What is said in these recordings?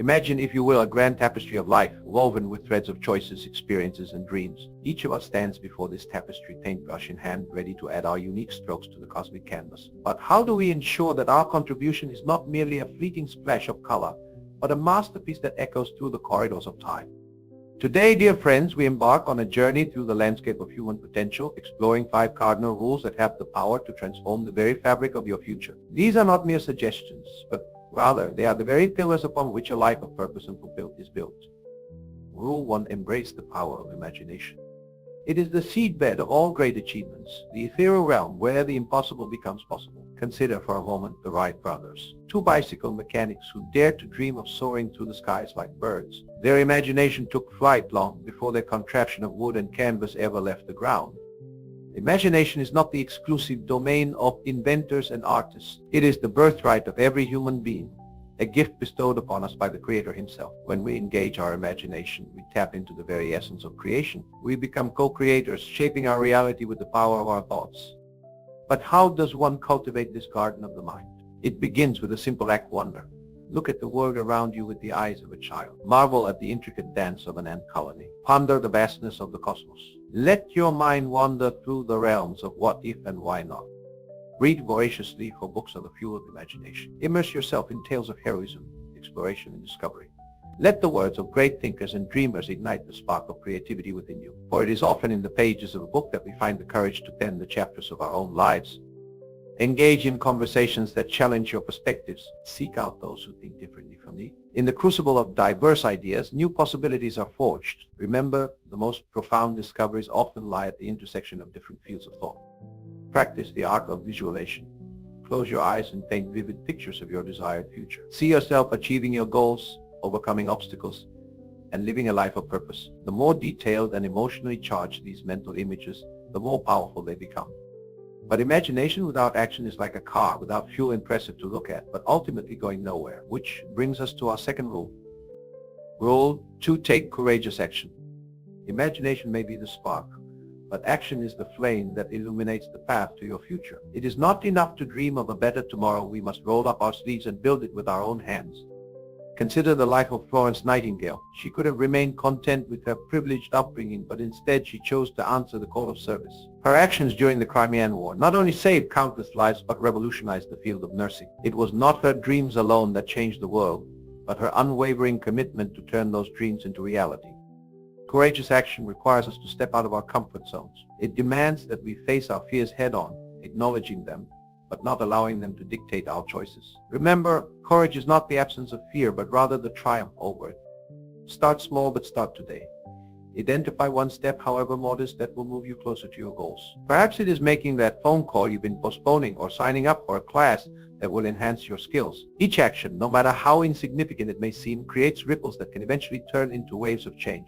Imagine, if you will, a grand tapestry of life, woven with threads of choices, experiences, and dreams. Each of us stands before this tapestry, paintbrush in hand, ready to add our unique strokes to the cosmic canvas. But how do we ensure that our contribution is not merely a fleeting splash of color, but a masterpiece that echoes through the corridors of time? Today, dear friends, we embark on a journey through the landscape of human potential, exploring 5 cardinal rules that have the power to transform the very fabric of your future. These are not mere suggestions, but rather, they are the very pillars upon which a life of purpose and fulfillment is built. Rule 1. Embrace the power of imagination. It is the seedbed of all great achievements, the ethereal realm where the impossible becomes possible. Consider for a moment the Wright brothers, 2 bicycle mechanics who dared to dream of soaring through the skies like birds. Their imagination took flight long before their contraption of wood and canvas ever left the ground. Imagination is not the exclusive domain of inventors and artists. It is the birthright of every human being, a gift bestowed upon us by the Creator himself. When we engage our imagination, we tap into the very essence of creation. We become co-creators, shaping our reality with the power of our thoughts. But how does one cultivate this garden of the mind? It begins with a simple act: wonder. Look at the world around you with the eyes of a child. Marvel at the intricate dance of an ant colony. Ponder the vastness of the cosmos. Let your mind wander through the realms of what if and why not. Read voraciously, for books are the fuel of imagination. Immerse yourself in tales of heroism, exploration, and discovery. Let the words of great thinkers and dreamers ignite the spark of creativity within you. For it is often in the pages of a book that we find the courage to pen the chapters of our own lives. Engage in conversations that challenge your perspectives. Seek out those who think differently from you. In the crucible of diverse ideas, new possibilities are forged. Remember, the most profound discoveries often lie at the intersection of different fields of thought. Practice the art of visualization. Close your eyes and paint vivid pictures of your desired future. See yourself achieving your goals, overcoming obstacles, and living a life of purpose. The more detailed and emotionally charged these mental images, the more powerful they become. But imagination without action is like a car without fuel, impressive to look at, but ultimately going nowhere. Which brings us to our second rule. Rule 2. Take courageous action. Imagination may be the spark, but action is the flame that illuminates the path to your future. It is not enough to dream of a better tomorrow. We must roll up our sleeves and build it with our own hands. Consider the life of Florence Nightingale. She could have remained content with her privileged upbringing, but instead she chose to answer the call of service. Her actions during the Crimean War not only saved countless lives, but revolutionized the field of nursing. It was not her dreams alone that changed the world, but her unwavering commitment to turn those dreams into reality. Courageous action requires us to step out of our comfort zones. It demands that we face our fears head-on, acknowledging them, but not allowing them to dictate our choices. Remember, courage is not the absence of fear, but rather the triumph over it. Start small, but start today. Identify one step, however modest, that will move you closer to your goals. Perhaps it is making that phone call you've been postponing, or signing up for a class that will enhance your skills. Each action, no matter how insignificant it may seem, creates ripples that can eventually turn into waves of change.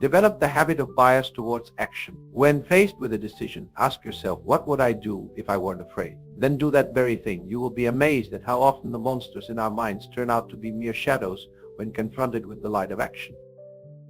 Develop the habit of bias towards action. When faced with a decision, ask yourself, what would I do if I weren't afraid? Then do that very thing. You will be amazed at how often the monsters in our minds turn out to be mere shadows when confronted with the light of action.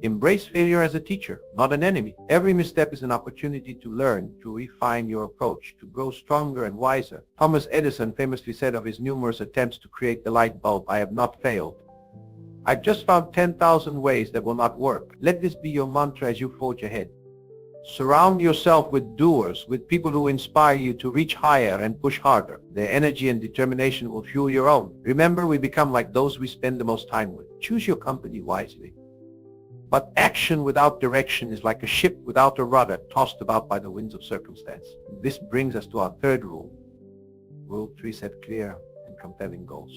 Embrace failure as a teacher, not an enemy. Every misstep is an opportunity to learn, to refine your approach, to grow stronger and wiser. Thomas Edison famously said of his numerous attempts to create the light bulb, "I have not failed. I've just found 10,000 ways that will not work." Let this be your mantra as you forge ahead. Surround yourself with doers, with people who inspire you to reach higher and push harder. Their energy and determination will fuel your own. Remember, we become like those we spend the most time with. Choose your company wisely. But action without direction is like a ship without a rudder, tossed about by the winds of circumstance. This brings us to our third rule. Rule 3. Set clear and compelling goals.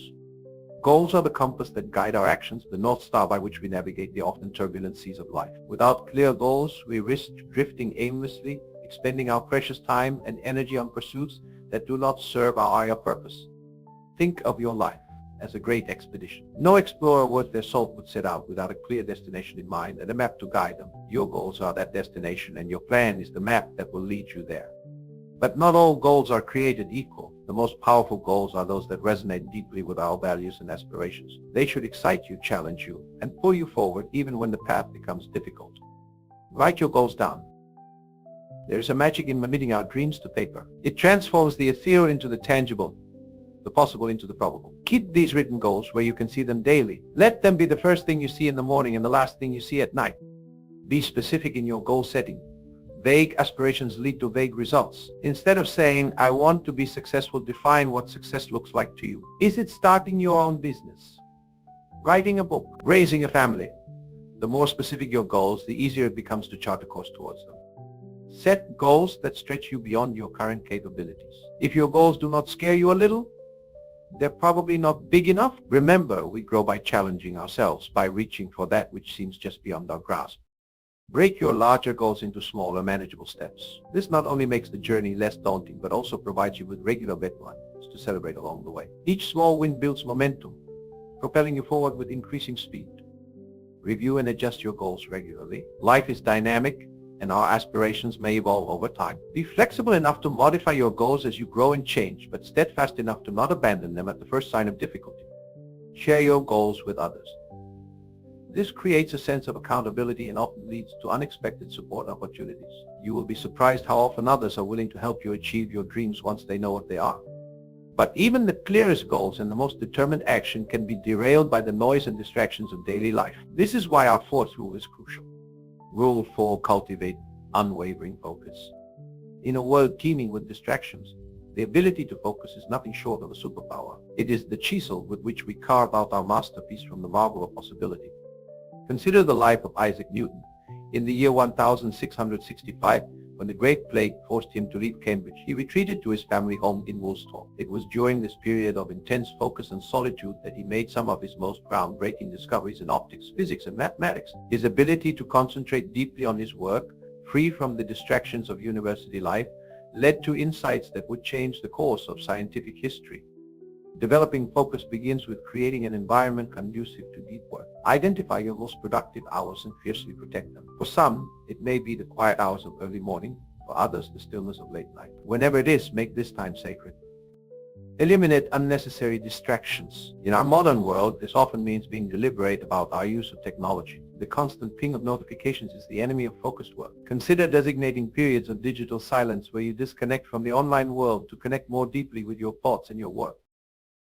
Goals are the compass that guide our actions, the North Star by which we navigate the often turbulent seas of life. Without clear goals, we risk drifting aimlessly, expending our precious time and energy on pursuits that do not serve our higher purpose. Think of your life as a great expedition. No explorer worth their salt would set out without a clear destination in mind and a map to guide them. Your goals are that destination, and your plan is the map that will lead you there. But not all goals are created equal. The most powerful goals are those that resonate deeply with our values and aspirations. They should excite you, challenge you, and pull you forward even when the path becomes difficult. Write your goals down. There is a magic in committing our dreams to paper. It transforms the ethereal into the tangible. the possible into the probable. Keep these written goals where you can see them daily. Let them be the first thing you see in the morning and the last thing you see at night. Be specific in your goal setting. Vague aspirations lead to vague results. Instead of saying, I want to be successful, define what success looks like to you. Is it starting your own business? Writing a book? Raising a family? The more specific your goals, the easier it becomes to chart a course towards them. Set goals that stretch you beyond your current capabilities. If your goals do not scare you a little, they're probably not big enough. Remember, we grow by challenging ourselves, by reaching for that which seems just beyond our grasp. Break your larger goals into smaller, manageable steps. This not only makes the journey less daunting, but also provides you with regular deadlines to celebrate along the way. Each small win builds momentum, propelling you forward with increasing speed. Review and adjust your goals regularly. Life is dynamic, and our aspirations may evolve over time. Be flexible enough to modify your goals as you grow and change, but steadfast enough to not abandon them at the first sign of difficulty. Share your goals with others. This creates a sense of accountability and often leads to unexpected support opportunities. You will be surprised how often others are willing to help you achieve your dreams once they know what they are. But even the clearest goals and the most determined action can be derailed by the noise and distractions of daily life. This is why our fourth rule is crucial. Rule 4, cultivate unwavering focus. In a world teeming with distractions, the ability to focus is nothing short of a superpower. It is the chisel with which we carve out our masterpiece from the marble of possibility. Consider the life of Isaac Newton. In the year 1665, when the Great Plague forced him to leave Cambridge, he retreated to his family home in Woolsthorpe. It was during this period of intense focus and solitude that he made some of his most groundbreaking discoveries in optics, physics, and mathematics. His ability to concentrate deeply on his work, free from the distractions of university life, led to insights that would change the course of scientific history. Developing focus begins with creating an environment conducive to deep work. Identify your most productive hours and fiercely protect them. For some, it may be the quiet hours of early morning. For others, the stillness of late night. Whenever it is, make this time sacred. Eliminate unnecessary distractions. In our modern world, this often means being deliberate about our use of technology. The constant ping of notifications is the enemy of focused work. Consider designating periods of digital silence where you disconnect from the online world to connect more deeply with your thoughts and your work.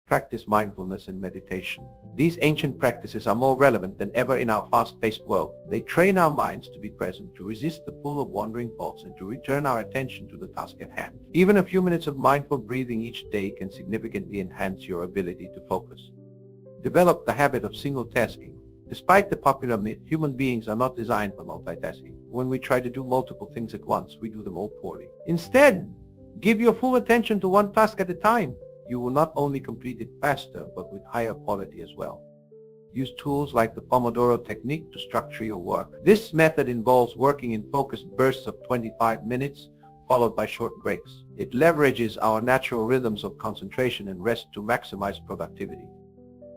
Practice mindfulness and meditation. These ancient practices are more relevant than ever in our fast-paced world. They train our minds to be present, to resist the pull of wandering thoughts, and to return our attention to the task at hand. Even a few minutes of mindful breathing each day can significantly enhance your ability to focus. Develop the habit of single tasking. Despite the popular myth, human beings are not designed for multitasking. When we try to do multiple things at once, we do them all poorly. Instead, give your full attention to one task at a time. You will not only complete it faster, but with higher quality as well. Use tools like the Pomodoro technique to structure your work. This method involves working in focused bursts of 25 minutes, followed by short breaks. It leverages our natural rhythms of concentration and rest to maximize productivity.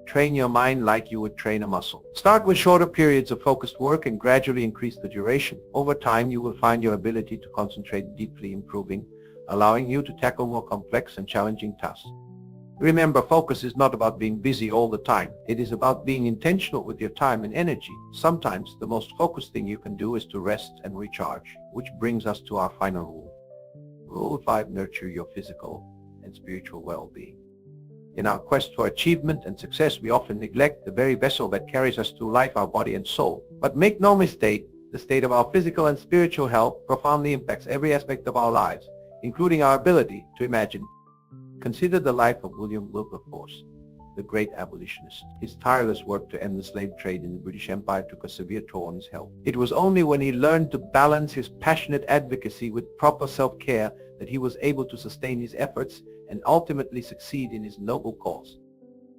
Train your mind like you would train a muscle. Start with shorter periods of focused work and gradually increase the duration. Over time, you will find your ability to concentrate deeply improving, allowing you to tackle more complex and challenging tasks. Remember, focus is not about being busy all the time. It is about being intentional with your time and energy. Sometimes the most focused thing you can do is to rest and recharge, which brings us to our final rule. Rule 5, nurture your physical and spiritual well-being. In our quest for achievement and success, we often neglect the very vessel that carries us through life, our body and soul. But make no mistake, the state of our physical and spiritual health profoundly impacts every aspect of our lives, including our ability to imagine. Consider the life of William Wilberforce, the great abolitionist. His tireless work to end the slave trade in the British Empire took a severe toll on his health. It was only when he learned to balance his passionate advocacy with proper self-care that he was able to sustain his efforts and ultimately succeed in his noble cause.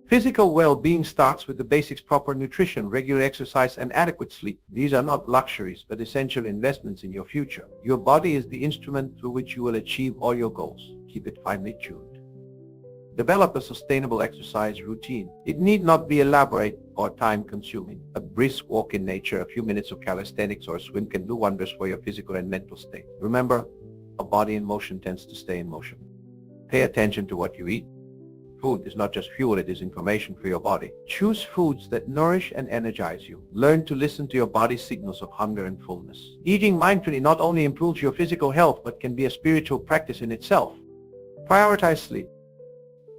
Physical well-being starts with the basics: proper nutrition, regular exercise, and adequate sleep. These are not luxuries, but essential investments in your future. Your body is the instrument through which you will achieve all your goals. Keep it finely tuned. Develop a sustainable exercise routine. It need not be elaborate or time-consuming. A brisk walk in nature, a few minutes of calisthenics, or a swim can do wonders for your physical and mental state. Remember, a body in motion tends to stay in motion. Pay attention to what you eat. Food is not just fuel, it is information for your body. Choose foods that nourish and energize you. Learn to listen to your body's signals of hunger and fullness. Eating mindfully not only improves your physical health, but can be a spiritual practice in itself. Prioritize sleep.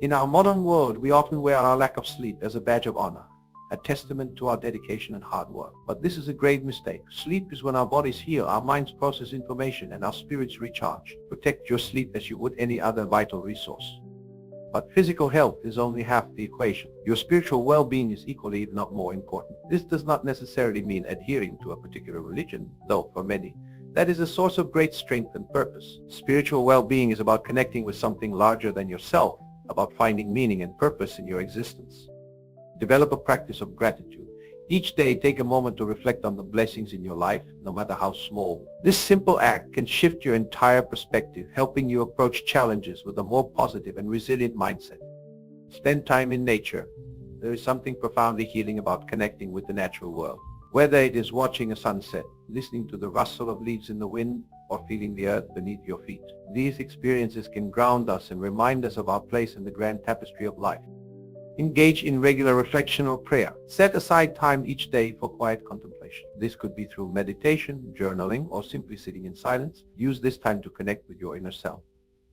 In our modern world, we often wear our lack of sleep as a badge of honor, a testament to our dedication and hard work. But this is a grave mistake. Sleep is when our bodies heal, our minds process information, and our spirits recharge. Protect your sleep as you would any other vital resource. But physical health is only half the equation. Your spiritual well-being is equally, if not more important. This does not necessarily mean adhering to a particular religion, though for many, that is a source of great strength and purpose. Spiritual well-being is about connecting with something larger than yourself, about finding meaning and purpose in your existence. Develop a practice of gratitude. Each day, take a moment to reflect on the blessings in your life, no matter how small. This simple act can shift your entire perspective, helping you approach challenges with a more positive and resilient mindset. Spend time in nature. There is something profoundly healing about connecting with the natural world. Whether it is watching a sunset, listening to the rustle of leaves in the wind, or feeling the earth beneath your feet. These experiences can ground us and remind us of our place in the grand tapestry of life. Engage in regular reflection or prayer. Set aside time each day for quiet contemplation. This could be through meditation, journaling, or simply sitting in silence. Use this time to connect with your inner self,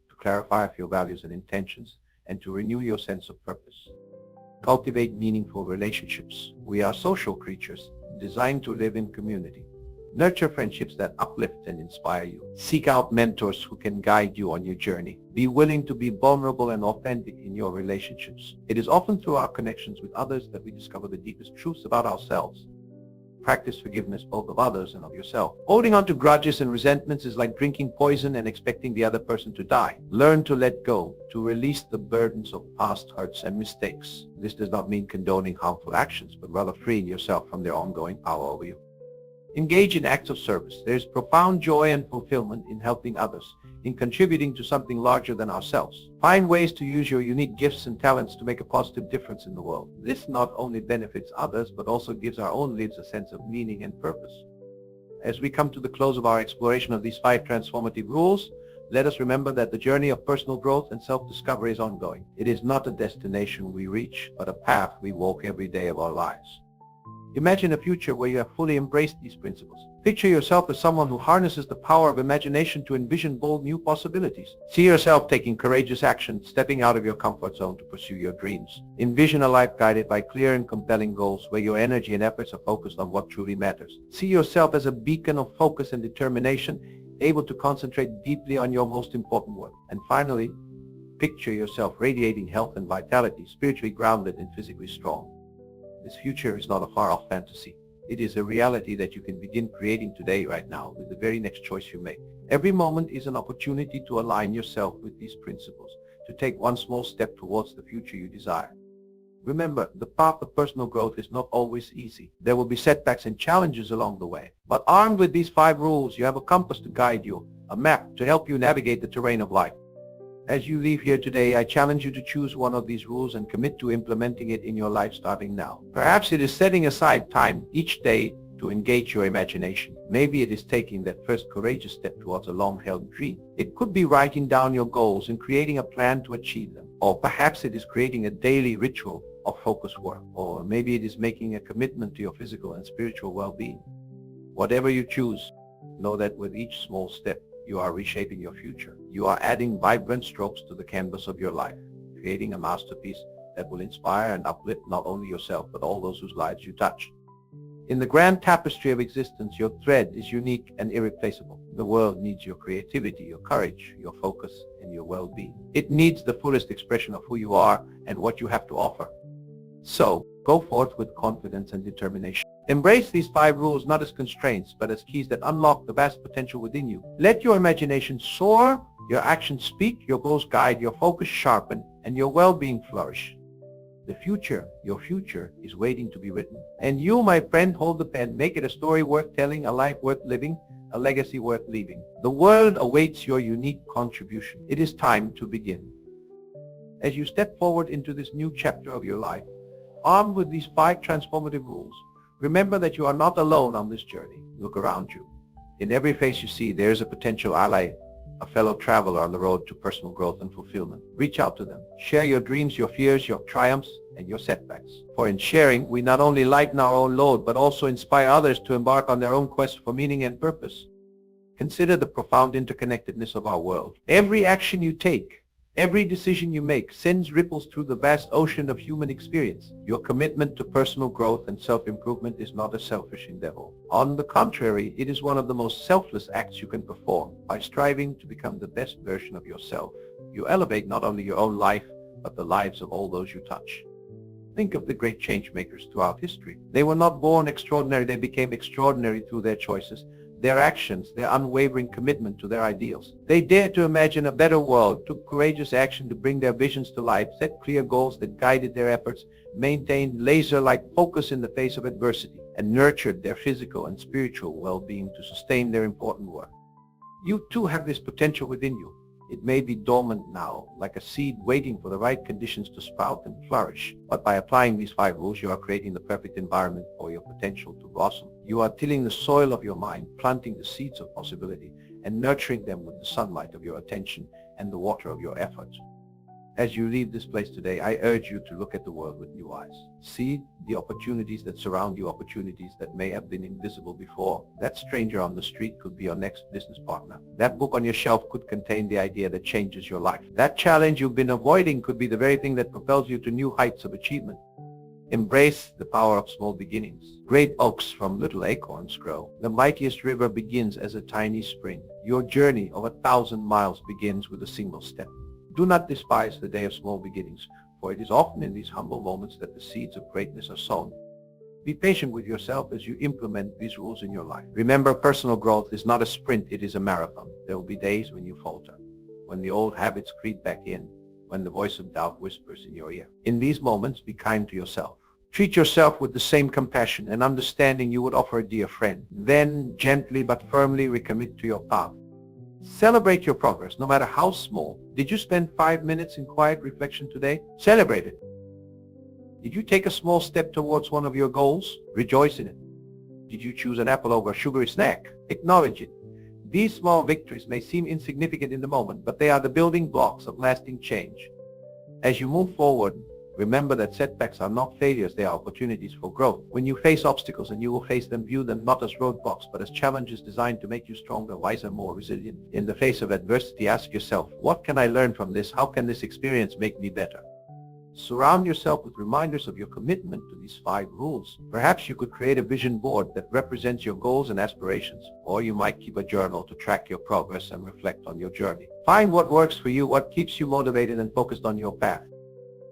to clarify your values and intentions, and to renew your sense of purpose. Cultivate meaningful relationships. We are social creatures, designed to live in community. Nurture friendships that uplift and inspire you. Seek out mentors who can guide you on your journey. Be willing to be vulnerable and authentic in your relationships. It is often through our connections with others that we discover the deepest truths about ourselves. Practice forgiveness both of others and of yourself. Holding on to grudges and resentments is like drinking poison and expecting the other person to die. Learn to let go, to release the burdens of past hurts and mistakes. This does not mean condoning harmful actions, but rather freeing yourself from their ongoing power over you. Engage in acts of service. There is profound joy and fulfillment in helping others, in contributing to something larger than ourselves. Find ways to use your unique gifts and talents to make a positive difference in the world. This not only benefits others, but also gives our own lives a sense of meaning and purpose. As we come to the close of our exploration of these 5 transformative rules, let us remember that the journey of personal growth and self-discovery is ongoing. It is not a destination we reach, but a path we walk every day of our lives. Imagine a future where you have fully embraced these principles. Picture yourself as someone who harnesses the power of imagination to envision bold new possibilities. See yourself taking courageous action, stepping out of your comfort zone to pursue your dreams. Envision a life guided by clear and compelling goals where your energy and efforts are focused on what truly matters. See yourself as a beacon of focus and determination, able to concentrate deeply on your most important work. And finally, picture yourself radiating health and vitality, spiritually grounded and physically strong. This future is not a far-off fantasy. It is a reality that you can begin creating today, right now, with the very next choice you make. Every moment is an opportunity to align yourself with these principles, to take one small step towards the future you desire. Remember, the path of personal growth is not always easy. There will be setbacks and challenges along the way. But armed with these 5 rules, you have a compass to guide you, a map to help you navigate the terrain of life. As you leave here today, I challenge you to choose one of these rules and commit to implementing it in your life starting now. Perhaps it is setting aside time each day to engage your imagination. Maybe it is taking that first courageous step towards a long-held dream. It could be writing down your goals and creating a plan to achieve them. Or perhaps it is creating a daily ritual of focused work. Or maybe it is making a commitment to your physical and spiritual well-being. Whatever you choose, know that with each small step, you are reshaping your future. You are adding vibrant strokes to the canvas of your life, creating a masterpiece that will inspire and uplift not only yourself, but all those whose lives you touch. In the grand tapestry of existence, your thread is unique and irreplaceable. The world needs your creativity, your courage, your focus, and your well-being. It needs the fullest expression of who you are and what you have to offer. So, go forth with confidence and determination. Embrace these 5 rules not as constraints, but as keys that unlock the vast potential within you. Let your imagination soar, your actions speak, your goals guide, your focus sharpen, and your well-being flourish. The future, your future, is waiting to be written. And you, my friend, hold the pen. Make it a story worth telling, a life worth living, a legacy worth leaving. The world awaits your unique contribution. It is time to begin. As you step forward into this new chapter of your life, armed with these 5 transformative rules, remember that you are not alone on this journey. Look around you. In every face you see, there is a potential ally, a fellow traveler on the road to personal growth and fulfillment. Reach out to them. Share your dreams, your fears, your triumphs, and your setbacks. For in sharing, we not only lighten our own load, but also inspire others to embark on their own quest for meaning and purpose. Consider the profound interconnectedness of our world. Every action you take, Every decision you make sends ripples through the vast ocean of human experience. Your commitment to personal growth and self-improvement is not a selfish endeavor. On the contrary, it is one of the most selfless acts you can perform. By striving to become the best version of yourself, you elevate not only your own life, but the lives of all those you touch. Think of the great change makers throughout history. They were not born extraordinary, they became extraordinary through their choices, their actions, their unwavering commitment to their ideals. They dared to imagine a better world, took courageous action to bring their visions to life, set clear goals that guided their efforts, maintained laser-like focus in the face of adversity, and nurtured their physical and spiritual well-being to sustain their important work. You too have this potential within you. It may be dormant now, like a seed waiting for the right conditions to sprout and flourish. But by applying these 5 rules, you are creating the perfect environment for your potential to blossom. You are tilling the soil of your mind, planting the seeds of possibility, and nurturing them with the sunlight of your attention and the water of your efforts. As you leave this place today, I urge you to look at the world with new eyes. See the opportunities that surround you, opportunities that may have been invisible before. That stranger on the street could be your next business partner. That book on your shelf could contain the idea that changes your life. That challenge you've been avoiding could be the very thing that propels you to new heights of achievement. Embrace the power of small beginnings. Great oaks from little acorns grow. The mightiest river begins as a tiny spring. Your journey of 1,000 miles begins with a single step. Do not despise the day of small beginnings, for it is often in these humble moments that the seeds of greatness are sown. Be patient with yourself as you implement these rules in your life. Remember, personal growth is not a sprint, it is a marathon. There will be days when you falter, when the old habits creep back in, when the voice of doubt whispers in your ear. In these moments, be kind to yourself. Treat yourself with the same compassion and understanding you would offer a dear friend. Then, gently but firmly recommit to your path. Celebrate your progress, no matter how small. Did you spend 5 minutes in quiet reflection today? Celebrate it. Did you take a small step towards one of your goals? Rejoice in it. Did you choose an apple over a sugary snack? Acknowledge it. These small victories may seem insignificant in the moment, but they are the building blocks of lasting change. As you move forward, remember that setbacks are not failures, they are opportunities for growth. When you face obstacles, and you will face them, view them not as roadblocks, but as challenges designed to make you stronger, wiser, more resilient. In the face of adversity, ask yourself, what can I learn from this? How can this experience make me better? Surround yourself with reminders of your commitment to these 5 rules. Perhaps you could create a vision board that represents your goals and aspirations, or you might keep a journal to track your progress and reflect on your journey. Find what works for you, what keeps you motivated and focused on your path.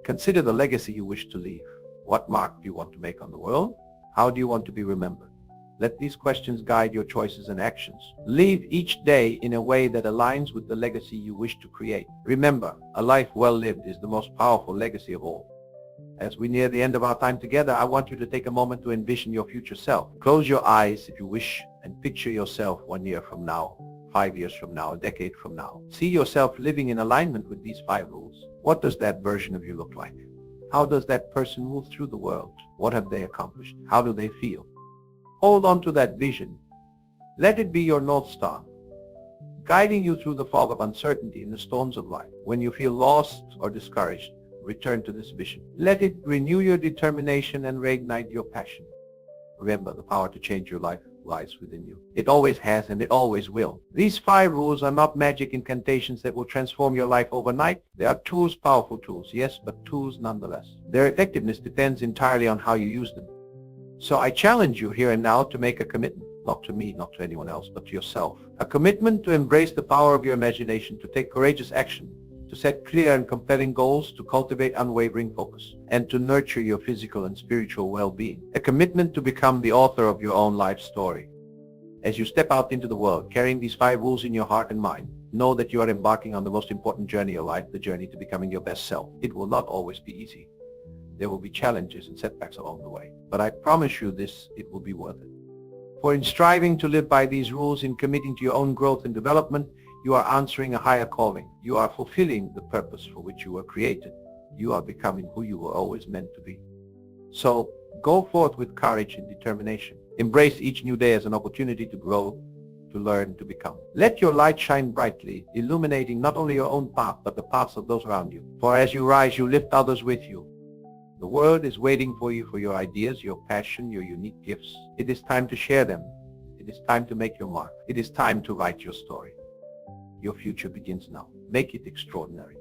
Consider the legacy you wish to leave. What mark do you want to make on the world? How do you want to be remembered? Let these questions guide your choices and actions. Live each day in a way that aligns with the legacy you wish to create. Remember, a life well lived is the most powerful legacy of all. As we near the end of our time together, I want you to take a moment to envision your future self. Close your eyes if you wish and picture yourself 1 year from now, 5 years from now, a decade from now. See yourself living in alignment with these 5 rules. What does that version of you look like? How does that person move through the world? What have they accomplished? How do they feel? Hold on to that vision. Let it be your North Star, guiding you through the fog of uncertainty in the storms of life. When you feel lost or discouraged, return to this vision. Let it renew your determination and reignite your passion. Remember, the power to change your life lies within you. It always has and it always will. These 5 rules are not magic incantations that will transform your life overnight. They are tools, powerful tools, yes, but tools nonetheless. Their effectiveness depends entirely on how you use them. So I challenge you here and now to make a commitment, not to me, not to anyone else, but to yourself. A commitment to embrace the power of your imagination, to take courageous action, to set clear and compelling goals, to cultivate unwavering focus, and to nurture your physical and spiritual well-being. A commitment to become the author of your own life story. As you step out into the world, carrying these 5 rules in your heart and mind, know that you are embarking on the most important journey of life, the journey to becoming your best self. It will not always be easy. There will be challenges and setbacks along the way. But I promise you this, it will be worth it. For in striving to live by these rules, in committing to your own growth and development, you are answering a higher calling. You are fulfilling the purpose for which you were created. You are becoming who you were always meant to be. So go forth with courage and determination. Embrace each new day as an opportunity to grow, to learn, to become. Let your light shine brightly, illuminating not only your own path, but the paths of those around you. For as you rise, you lift others with you. The world is waiting for you, for your ideas, your passion, your unique gifts. It is time to share them. It is time to make your mark. It is time to write your story. Your future begins now. Make it extraordinary.